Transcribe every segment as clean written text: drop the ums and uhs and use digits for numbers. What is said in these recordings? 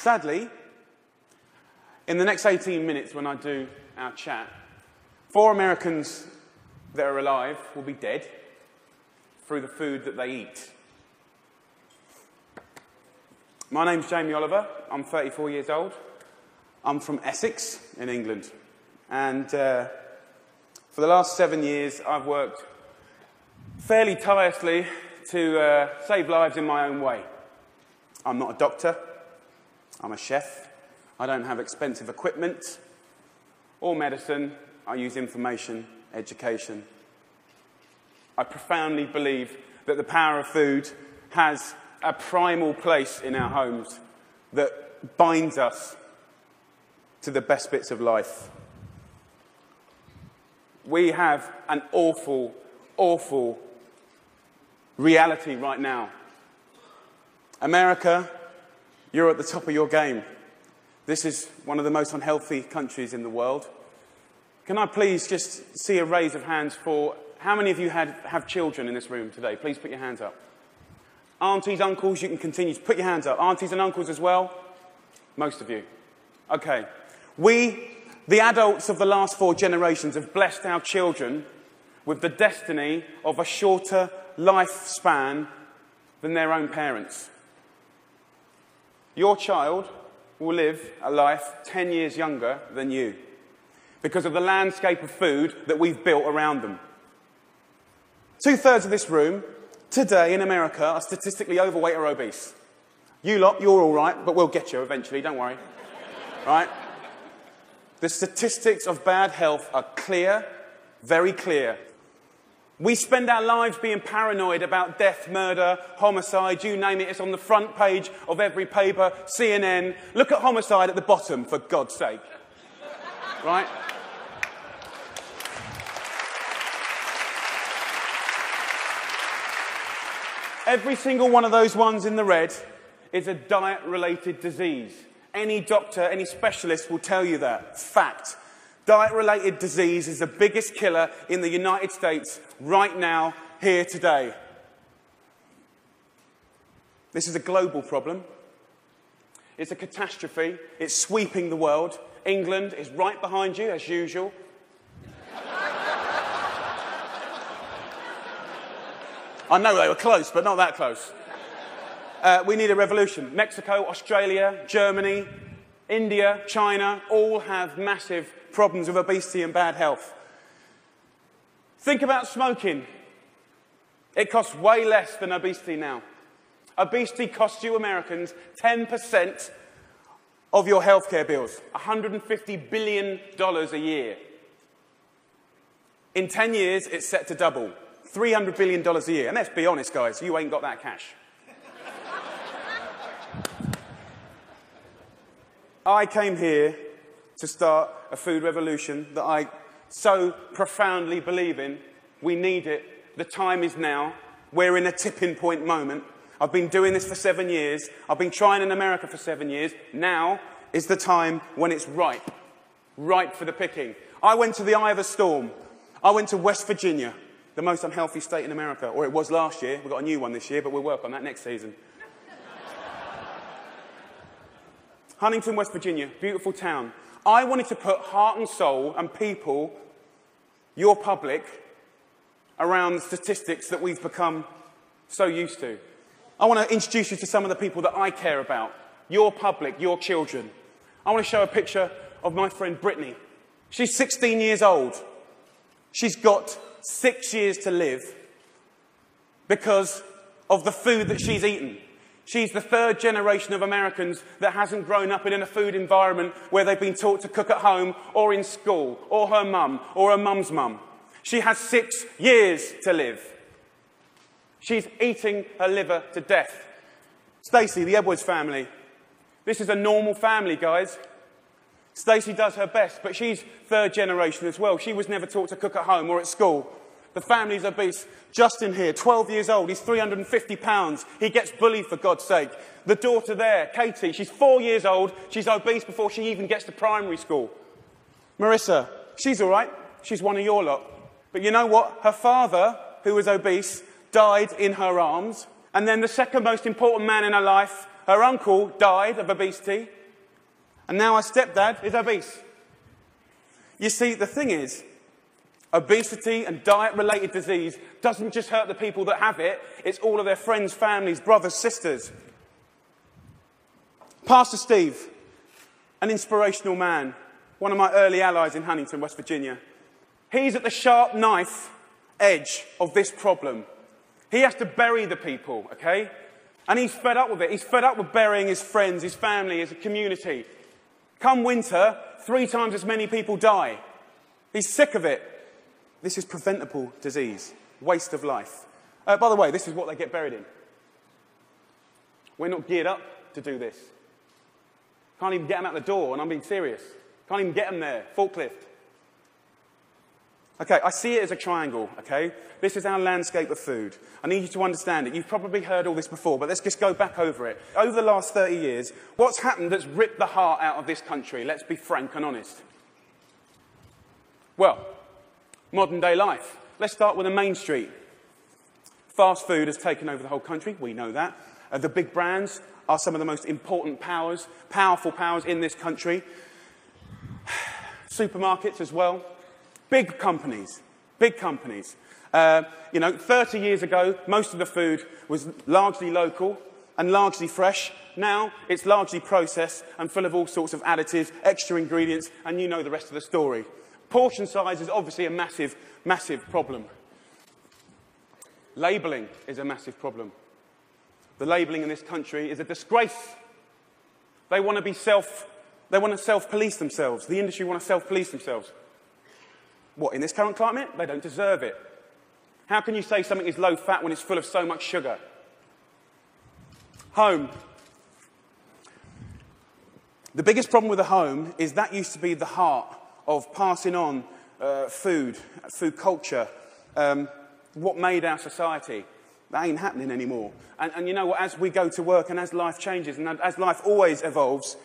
Sadly, in the next 18 minutes when I do our chat, 4 Americans that are alive will be dead through the food that they eat. My name's Jamie Oliver. I'm 34 years old. I'm from Essex in England. And for the last 7 years, I've worked fairly tirelessly to save lives in my own way. I'm not a doctor. I'm a chef. I don't have expensive equipment or medicine. I use information, education. I profoundly believe that the power of food has a primal place in our homes that binds us to the best bits of life. We have an awful, awful reality right now. America, you're at the top of your game. This is one of the most unhealthy countries in the world. Can I please just see a raise of hands for how many of you have children in this room today? Please put your hands up. Aunties, uncles, you can continue to put your hands up. Aunties and uncles as well? Most of you. Okay. We, the adults of the last 4 generations, have blessed our children with the destiny of a shorter lifespan than their own parents. Your child will live a life 10 years younger than you because of the landscape of food that we've built around them. 2/3 of this room today in America are statistically overweight or obese. You lot, you're all right, but we'll get you eventually, don't worry. Right? The statistics of bad health are clear, very clear. We spend our lives being paranoid about death, murder, homicide, you name it. It's on the front page of every paper, CNN. Look at homicide at the bottom, for God's sake. Right? Every single one of those ones in the red is a diet-related disease. Any doctor, any specialist will tell you that. Fact. Diet-related disease is the biggest killer in the United States right now, here today. This is a global problem. It's a catastrophe. It's sweeping the world. England is right behind you, as usual. I know they were close, but not that close. We need a revolution. Mexico, Australia, Germany, India, China, all have massive problems with obesity and bad health. Think about smoking. It costs way less than obesity now. Obesity costs you Americans 10% of your healthcare bills, $150 billion a year. In 10 years, it's set to double, $300 billion a year. And let's be honest, guys, you ain't got that cash. I came here to start a food revolution that I so profoundly believe in. We need it. The time is now. We're in a tipping point moment. I've been doing this for 7 years. I've been trying in America for 7 years. Now is the time when it's ripe. Ripe for the picking. I went to the eye of a storm. I went to West Virginia, the most unhealthy state in America. Or it was last year. We've got a new one this year, but we'll work on that next season. Huntington, West Virginia, beautiful town. I wanted to put heart and soul and people, your public, around the statistics that we've become so used to. I want to introduce you to some of the people that I care about. Your public, your children. I want to show a picture of my friend Brittany. She's 16 years old. She's got 6 years to live because of the food that she's eaten. She's the 3rd generation of Americans that hasn't grown up in a food environment where they've been taught to cook at home or in school, or her mum, or her mum's mum. She has 6 years to live. She's eating her liver to death. Stacey, the Edwards family. This is a normal family, guys. Stacey does her best, but she's 3rd generation as well. She was never taught to cook at home or at school. The family's obese. Justin here, 12 years old. He's 350 pounds. He gets bullied, for God's sake. The daughter there, Katie, she's 4 years old. She's obese before she even gets to primary school. Marissa, she's all right. She's one of your lot. But you know what? Her father, who was obese, died in her arms. And then the second most important man in her life, her uncle died of obesity, and now her stepdad is obese. You see, the thing is, obesity and diet-related disease doesn't just hurt the people that have it, it's all of their friends, families, brothers, sisters. Pastor Steve, an inspirational man, one of my early allies in Huntington, West Virginia. He's at the sharp knife edge of this problem. He has to bury the people, okay? And he's fed up with it. He's fed up with burying his friends, his family, his community. Come winter, 3 times as many people die. He's sick of it. This is preventable disease, waste of life. By the way, this is what they get buried in. We're not geared up to do this. Can't even get them out the door, and I'm being serious. Can't even get them there, forklift. Okay, I see it as a triangle, okay? This is our landscape of food. I need you to understand it. You've probably heard all this before, but let's just go back over it. Over the last 30 years, what's happened that's ripped the heart out of this country? Let's be frank and honest. Well, modern day life. Let's start with the main street. Fast food has taken over the whole country, we know that. The big brands are some of the most important powers, powerful powers in this country. Supermarkets as well. Big companies, big companies. 30 years ago, most of the food was largely local and largely fresh. Now, it's largely processed and full of all sorts of additives, extra ingredients, and you know the rest of the story. Portion size is obviously a massive, massive problem. Labelling is a massive problem. The labelling in this country is a disgrace. They want to self-police themselves. The industry want to self-police themselves. What, in this current climate? They don't deserve it. How can you say something is low-fat when it's full of so much sugar? Home. The biggest problem with the home is that used to be the heart of passing on food culture, what made our society. That ain't happening anymore. And you know what, as we go to work and as life changes and as life always evolves,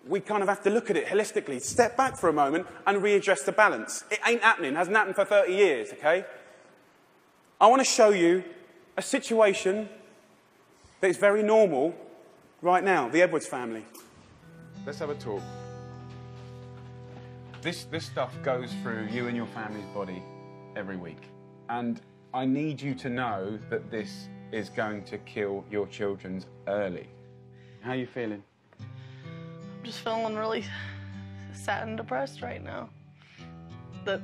we kind of have to look at it holistically, step back for a moment and readdress the balance. It ain't happening, hasn't happened for 30 years, okay? I want to show you a situation that is very normal right now, the Edwards family. Let's have a talk. This stuff goes through you and your family's body every week. And I need you to know that this is going to kill your children early. How are you feeling? I'm just feeling really sad and depressed right now. That,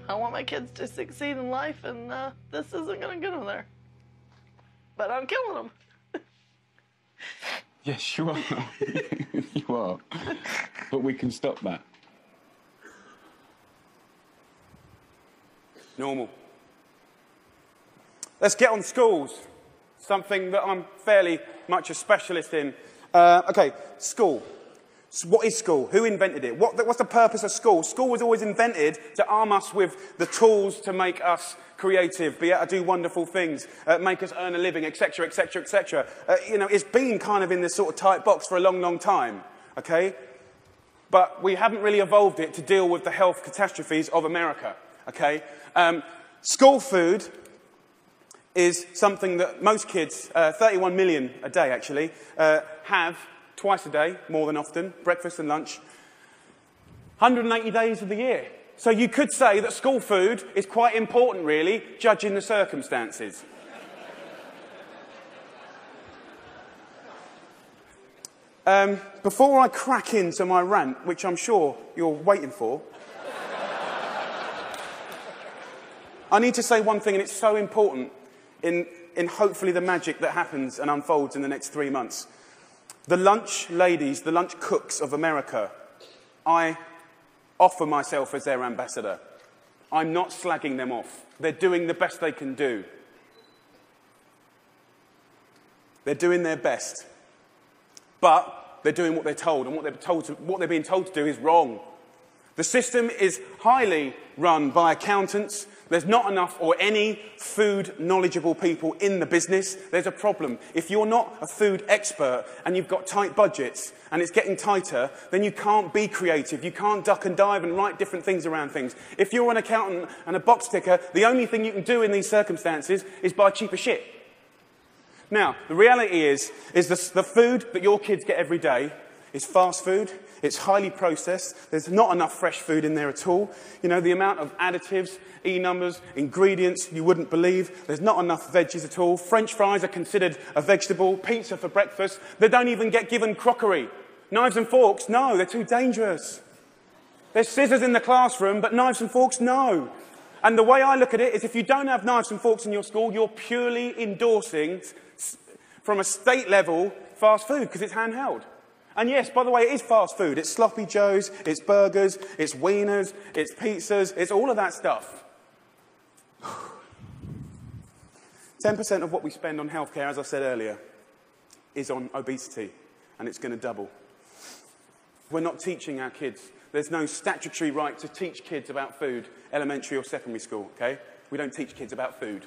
I want my kids to succeed in life, and this isn't going to get them there. But I'm killing them. Yes, you are. You are. But we can stop that. Normal. Let's get on schools. Something that I'm fairly much a specialist in. Okay, school. So what is school? Who invented it? What's the purpose of school? School was always invented to arm us with the tools to make us creative, be able to do wonderful things, make us earn a living, etc., etc., etc. It's been kind of in this sort of tight box for a long, long time, okay? But we haven't really evolved it to deal with the health catastrophes of America, okay? School food is something that most kids, 31 million a day actually, have twice a day, more than often, breakfast and lunch, 180 days of the year. So you could say that school food is quite important, really, judging the circumstances. Before I crack into my rant, which I'm sure you're waiting for, I need to say one thing, and it's so important in hopefully the magic that happens and unfolds in the next 3 months. The lunch ladies, the lunch cooks of America, I offer myself as their ambassador. I'm not slagging them off. They're doing the best they can do. They're doing their best. But they're doing what they're told, and what they're being told to do is wrong. The system is highly run by accountants. There's not enough or any food knowledgeable people in the business. There's a problem. If you're not a food expert and you've got tight budgets and it's getting tighter, then you can't be creative. You can't duck and dive and write different things around things. If you're an accountant and a box ticker, the only thing you can do in these circumstances is buy cheaper shit. Now, the reality is the food that your kids get every day is fast food. It's highly processed. There's not enough fresh food in there at all. You know, the amount of additives, E-numbers, ingredients you wouldn't believe. There's not enough veggies at all. French fries are considered a vegetable. Pizza for breakfast. They don't even get given crockery. Knives and forks, no, they're too dangerous. There's scissors in the classroom, but knives and forks, no. And the way I look at it is if you don't have knives and forks in your school, you're purely endorsing, from a state level, fast food, because it's handheld. And yes, by the way, it is fast food. It's sloppy joes, it's burgers, it's wieners, it's pizzas, it's all of that stuff. 10% of what we spend on healthcare, as I said earlier, is on obesity, and it's going to double. We're not teaching our kids. There's no statutory right to teach kids about food, elementary or secondary school, okay? We don't teach kids about food,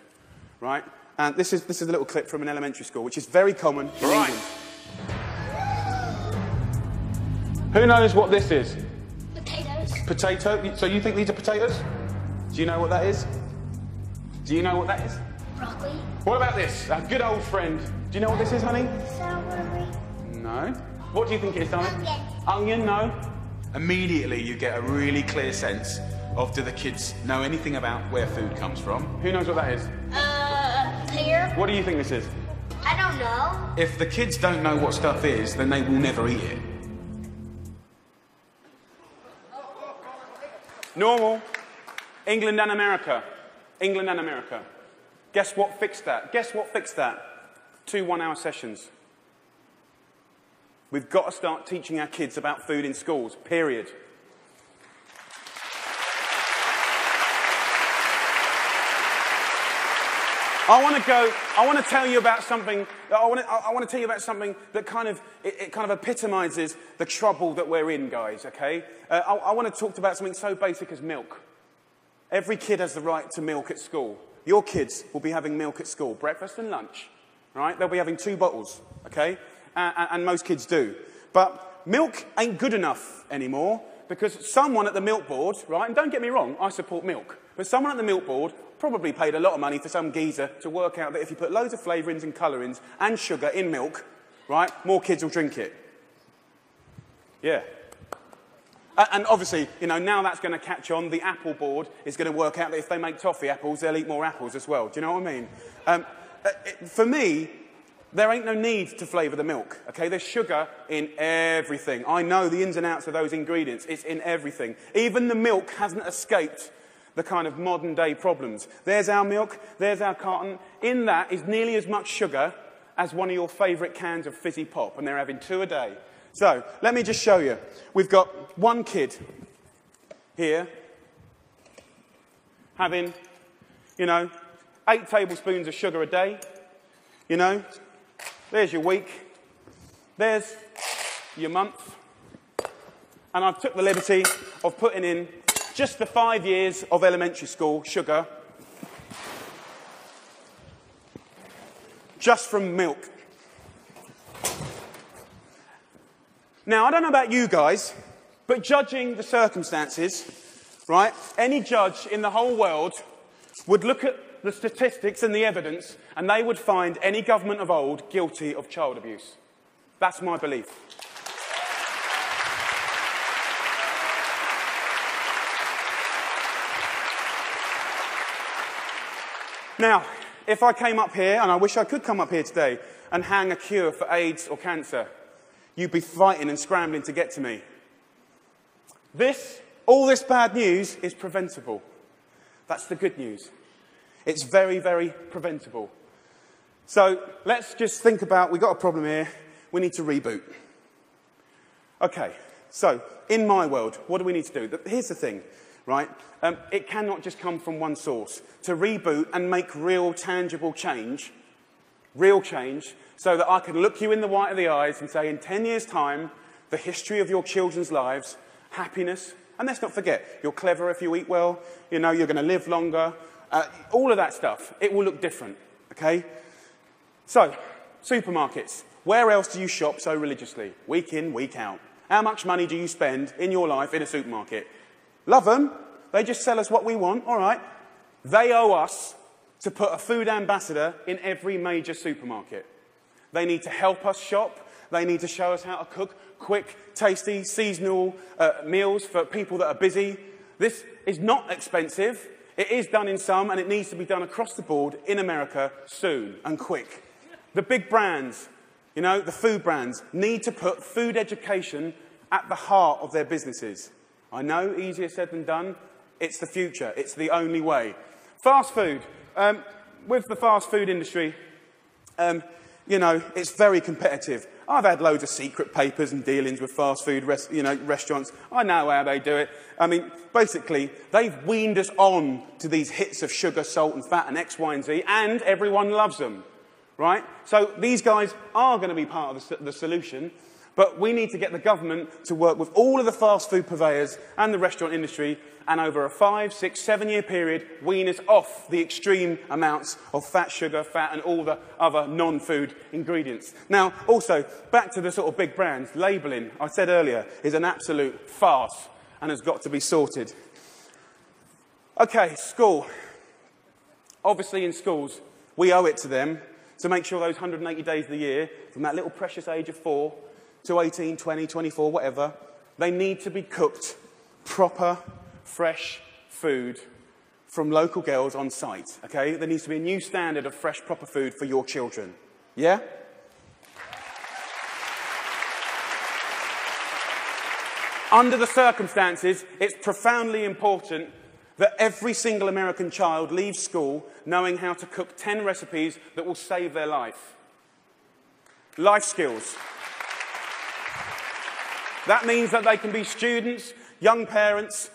right? And this is a little clip from an elementary school, which is very common in England. Who knows what this is? Potatoes. Potato? So you think these are potatoes? Do you know what that is? Do you know what that is? Broccoli. What about this? Our good old friend. Do you know what this is, honey? Celery. No. What do you think it is, darling? Onion. Onion, no. Immediately you get a really clear sense of, do the kids know anything about where food comes from? Who knows what that is? Pear. What do you think this is? I don't know. If the kids don't know what stuff is, then they will never eat it. Normal. England and America. England and America. Guess what fixed that? Guess what fixed that? 2 one-hour sessions. We've got to start teaching our kids about food in schools, period. I want to tell you about something that kind of epitomizes the trouble that we're in, guys, okay? I want to talk about something so basic as milk. Every kid has the right to milk at school. Your kids will be having milk at school, breakfast and lunch, right? They'll be having 2 bottles, okay? And most kids do. But milk ain't good enough anymore because someone at the milk board, right, and don't get me wrong, I support milk, but someone at the milk board probably paid a lot of money for some geezer to work out that if you put loads of flavourings and colourings and sugar in milk, right, more kids will drink it. Yeah. And obviously, you know, now that's going to catch on. The Apple board is going to work out that if they make toffee apples, they'll eat more apples as well. Do you know what I mean? For me, there ain't no need to flavour the milk, okay? There's sugar in everything. I know the ins and outs of those ingredients. It's in everything. Even the milk hasn't escaped the kind of modern-day problems. There's our milk, there's our carton. In that is nearly as much sugar as one of your favourite cans of fizzy pop, and they're having 2 a day. So, let me just show you. We've got one kid here having, you know, 8 tablespoons of sugar a day. You know, there's your week. There's your month. And I've took the liberty of putting in just the 5 years of elementary school sugar just from milk. Now, I don't know about you guys, but judging the circumstances, right, any judge in the whole world would look at the statistics and the evidence, and they would find any government of old guilty of child abuse. That's my belief. Now, if I came up here, and I wish I could come up here today, and hang a cure for AIDS or cancer, you'd be fighting and scrambling to get to me. All this bad news is preventable. That's the good news. It's very, very preventable. So let's just think about, we've got a problem here, we need to reboot. Okay, so in my world, what do we need to do? Here's the thing, right? It cannot just come from one source. To reboot and make real, tangible change, so that I can look you in the white of the eyes and say, in 10 years' time, the history of your children's lives, happiness, and let's not forget, you're clever if you eat well, you know, you're going to live longer, all of that stuff, it will look different, okay? So, supermarkets. Where else do you shop so religiously? Week in, week out. How much money do you spend in your life in a supermarket? Love them. They just sell us what we want, all right. They owe us to put a food ambassador in every major supermarket. They need to help us shop. They need to show us how to cook quick, tasty, seasonal meals for people that are busy. This is not expensive. It is done in some, and it needs to be done across the board in America soon and quick. The big brands, you know, the food brands, need to put food education at the heart of their businesses. I know, easier said than done. It's the future. It's the only way. Fast food. With the fast food industry, you know, it's very competitive. I've had loads of secret papers and dealings with fast food restaurants. I know how they do it. I mean, basically, they've weaned us on to these hits of sugar, salt and fat and X, Y and Z, and everyone loves them, right? So these guys are going to be part of the solution, but we need to get the government to work with all of the fast food purveyors and the restaurant industry, and over a 5, 6, 7 year period, wean us off the extreme amounts of fat, sugar, fat, and all the other non-food ingredients. Now, also, back to the sort of big brands, labelling, I said earlier, is an absolute farce and has got to be sorted. Okay, school. Obviously, in schools, we owe it to them to make sure those 180 days of the year, from that little precious age of 4 to 18, 20, 24, whatever, they need to be cooked proper, fresh food from local girls on site, okay? There needs to be a new standard of fresh, proper food for your children. Yeah? Under the circumstances, it's profoundly important that every single American child leaves school knowing how to cook 10 recipes that will save their life. Life skills. That means that they can be students, young parents,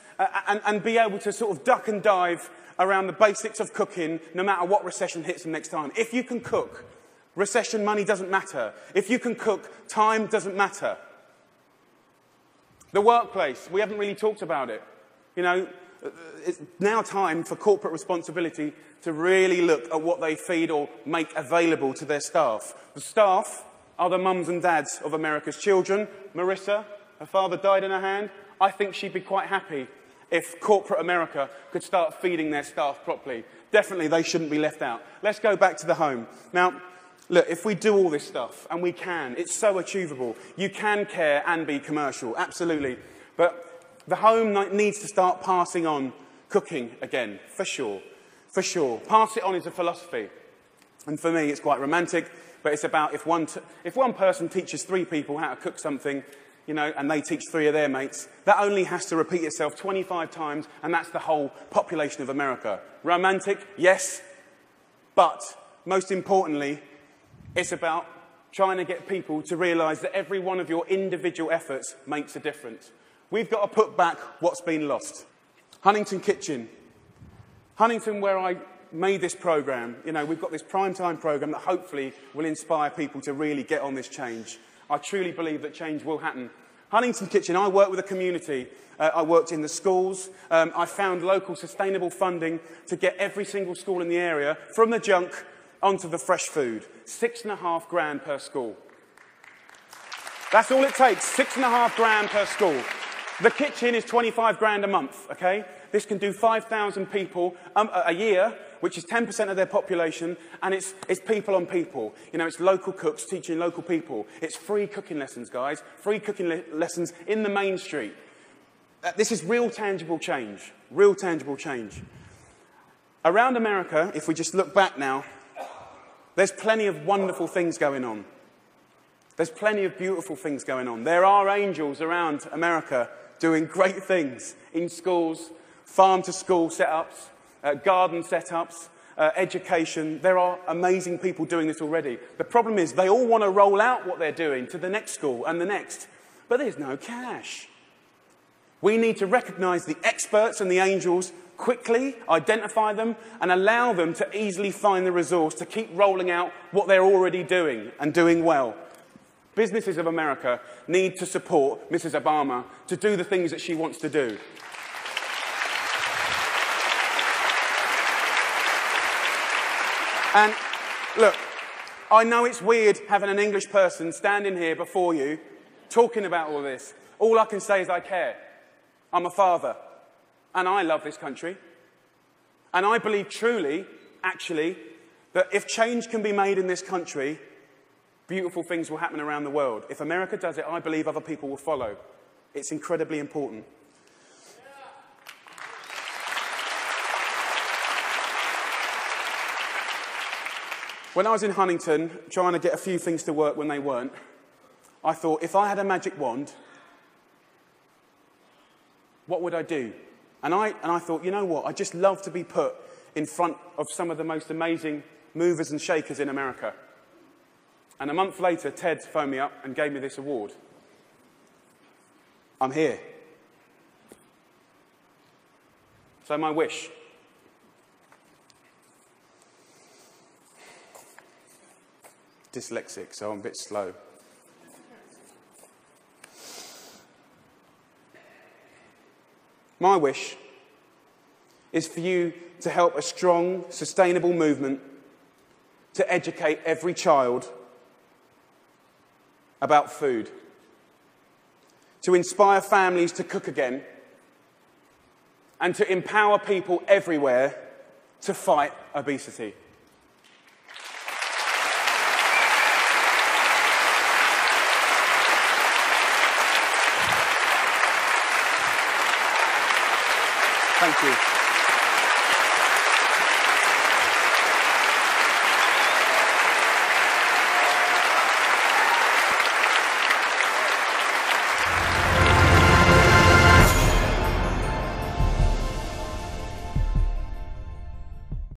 and be able to sort of duck and dive around the basics of cooking no matter what recession hits them next time. If you can cook, recession money doesn't matter. If you can cook, time doesn't matter. The workplace, we haven't really talked about it. You know, it's now time for corporate responsibility to really look at what they feed or make available to their staff. The staff are the mums and dads of America's children. Marissa, her father died in her hand. I think she'd be quite happy if corporate America could start feeding their staff properly. Definitely, they shouldn't be left out. Let's go back to the home. Now, look, if we do all this stuff, and we can, it's so achievable. You can care and be commercial, absolutely. But the home needs to start passing on cooking again, for sure. For sure. Pass it on is a philosophy. And for me, it's quite romantic, but it's about if one person teaches 3 people how to cook something, you know, and they teach 3 of their mates, that only has to repeat itself 25 times, and that's the whole population of America. Romantic, yes, but most importantly, it's about trying to get people to realise that every one of your individual efforts makes a difference. We've got to put back what's been lost. Huntington Kitchen. Huntington, where I made this programme, you know, we've got this primetime programme that hopefully will inspire people to really get on this change. I truly believe that change will happen. Huntington Kitchen, I work with a community. I worked in the schools. I found local sustainable funding to get every single school in the area from the junk onto the fresh food. $6.5 grand per school. That's all it takes, $6.5 grand per school. The kitchen is 25 grand a month, okay? This can do 5,000 people a year, which is 10% of their population, and it's people on people. You know, it's local cooks teaching local people. It's free cooking lessons, guys. Free cooking lessons in the main street. This is real tangible change. Real tangible change. Around America, if we just look back now, there's plenty of wonderful things going on. There's plenty of beautiful things going on. There are angels around America doing great things in schools, farm-to-school setups, garden setups, education. There are amazing people doing this already. The problem is they all want to roll out what they're doing to the next school and the next, but there's no cash. We need to recognise the experts and the angels quickly, identify them, and allow them to easily find the resource to keep rolling out what they're already doing and doing well. Businesses of America need to support Mrs. Obama to do the things that she wants to do. And look, I know it's weird having an English person standing here before you talking about all this. All I can say is I care. I'm a father, and I love this country. And I believe truly actually, that if change can be made in this country, beautiful things will happen around the world. If America does it, I believe other people will follow. It's incredibly important. When I was in Huntington, trying to get a few things to work when they weren't, I thought, if I had a magic wand, what would I do? And I thought, you know what, I'd just love to be put in front of some of the most amazing movers and shakers in America. And a month later, Ted phoned me up and gave me this award. I'm here. So my wish. Dyslexic, so I'm a bit slow. My wish is for you to help a strong, sustainable movement to educate every child about food, to inspire families to cook again, and to empower people everywhere to fight obesity. Thank you.